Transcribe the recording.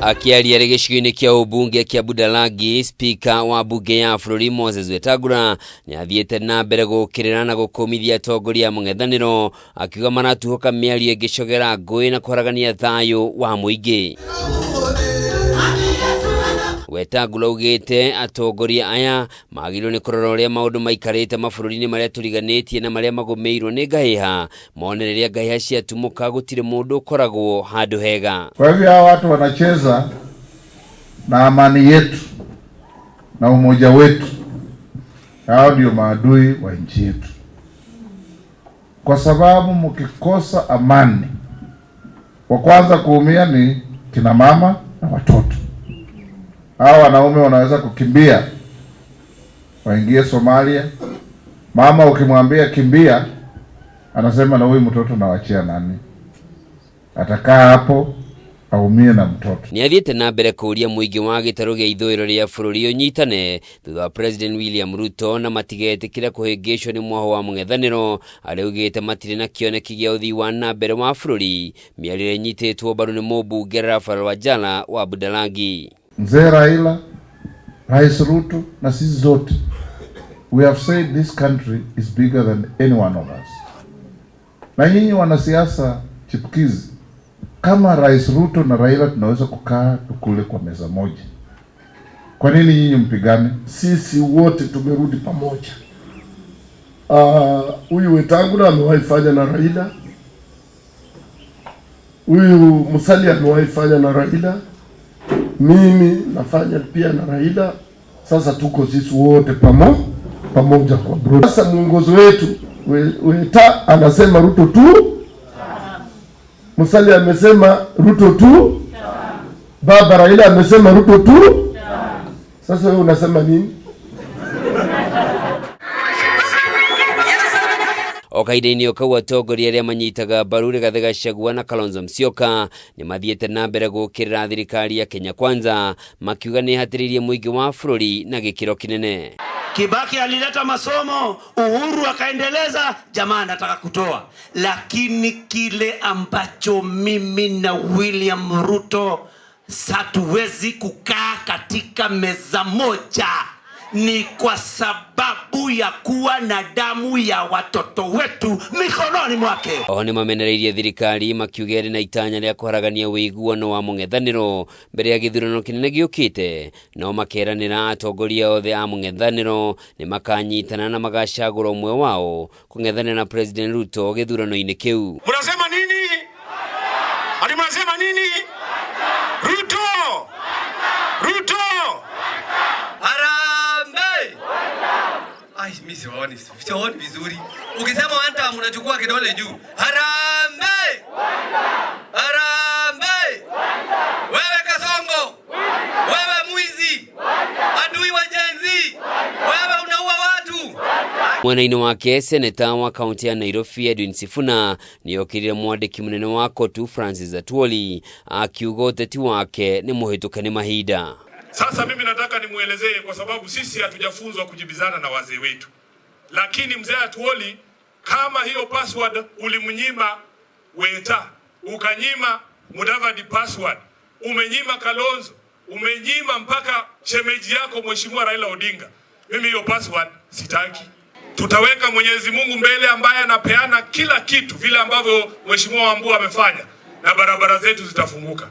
Akiaria gĩcigo-inĩ kĩa ũmbunge kĩa Budalangi, spika wa bunge ya bũrũri Moses Wetangula nĩ athiĩte na mbere gũkĩrĩra na gũkũmithia atongoria a mũng'ethanĩro, akiuga maratuhoka mĩario ĩngĩcogera ngũĩ na kũharagania thayũ wa mũingĩ. Wetangula augĩte atongoria aya magĩrĩirwo nĩ kũrora ũrĩa maũndũ maikarĩte mabũrũri-inĩ marĩa tũriganĩtie na marĩa magũmĩirwo nĩ ngahĩha, mone rĩrĩa ngahĩha ciatumũka gũtirĩ mũndũ ũkoragwo handũ hega. Kwa hivyo hawa watu wanacheza na amani yetu na umoja wetu. Hao ndio maadui wa nchi yetu, kwa sababu mkikosa amani, wa kwanza kuumia ni kina mama na watoto. Hao wanaume wanaweza kukimbia waingie Somalia. Mama ukimwambia kimbia, anasema na huyu mtoto nawachia nani? Atakaa hapo aumie na mtoto. Nĩ athiĩte na mbere kũria mũingĩ wa gĩtarũ gĩa ithũĩro rĩa bũrũri ũnyitane thutha wa President William Ruto na matigetĩkĩre kũhĩngĩcwo nĩ mwaho wa mũng'ethanĩro, arĩa augĩte matirĩ na kĩoneki gĩa ũthii wa na mbere wa bũrũri, mĩario ĩnyitĩtwo mbaru nĩ mũmbunge Raphael Wanjala wa Budalangi. Mzee Raila, Rais Ruto na sisi zote, we have said this country is bigger than any one of us. Na nyinyi wanasiasa chipukizi, kama Rais Ruto na Raila tunaweza kukaa tukule kwa meza moja, kwa nini nyinyi mpigane? Sisi wote tumerudi pamoja. Huyu Wetangula amewahi fanya na Raila, huyu Musalia amewahi fanya na Raila, mimi nafanya pia na Raila. Sasa tuko sisi wote pamoja kwa bro. Sasa mwongozo wetu Weta anasema Ruto tu, Musalia amesema Ruto tu, baba Raila amesema Ruto tu. Sasa wewe unasema nini? Okaida-inĩ ũkau atongoria arĩa manyitaga mbaru Rigathĩ Gachagua na Kalonzo Musyoka nĩ mathiĩte na mbere gũkĩrĩra thirikari ya Kenya Kwanza, makiuga nĩ hatĩrĩirie mũingĩ wa bũrũri na gĩkĩro kĩnene. Kibaki alileta masomo, Uhuru akaendeleza, jamaa anataka kutoa. Lakini kile ambacho mimi na William Ruto hatuwezi kukaa katika meza moja ni kwa sababu ya kuwa na damu ya watoto wetu mikononi mwake. Oho nĩ mamenereirie thirikari makiuga na itanya rĩa kũharagania ũiguano wa mũng'ethanĩro mbere ya gĩthurano kĩnene gĩũkĩte, no makeranĩra atongoria othe a mũng'ethanĩro nĩ makanyitana na magacagũra ũmwe wao kũng'ethanĩra na President Ruto gĩthurano-inĩ kĩu. Mnasema nini? Ati mnasema nini? Ruto! Ruto! Mimi sioni vizuri. Ukisema wanta mnachukua kidole juu. Harambee! Harambee! Wewe Kasongo! Wewe mwizi! Adui wa Gen Z! Wewe unaua watu! Mwena-inĩ wake seneta wa kaunti ya Nairobi Edwin Sifuna nĩokĩrire mwandĩki mũnene wa kotu Francis Atwoli akiuga ũteti wake nĩ mũhĩtũke mahinda. Sasa mimi nataka nimuelezee, kwa sababu sisi hatujafunzwa kujibizana na wazee wetu. Lakini mzee Atwoli, kama hiyo password ulimnyima Weta, ukanyima Mudavadi password, umenyima Kalonzo, umenyima mpaka shemeji yako Mheshimiwa Raila Odinga, mimi hiyo password sitaki. Tutaweka Mwenyezi Mungu mbele ambaye anapeana kila kitu vile ambavyo Mheshimiwa Wambua amefanya, na barabara zetu zitafunguka.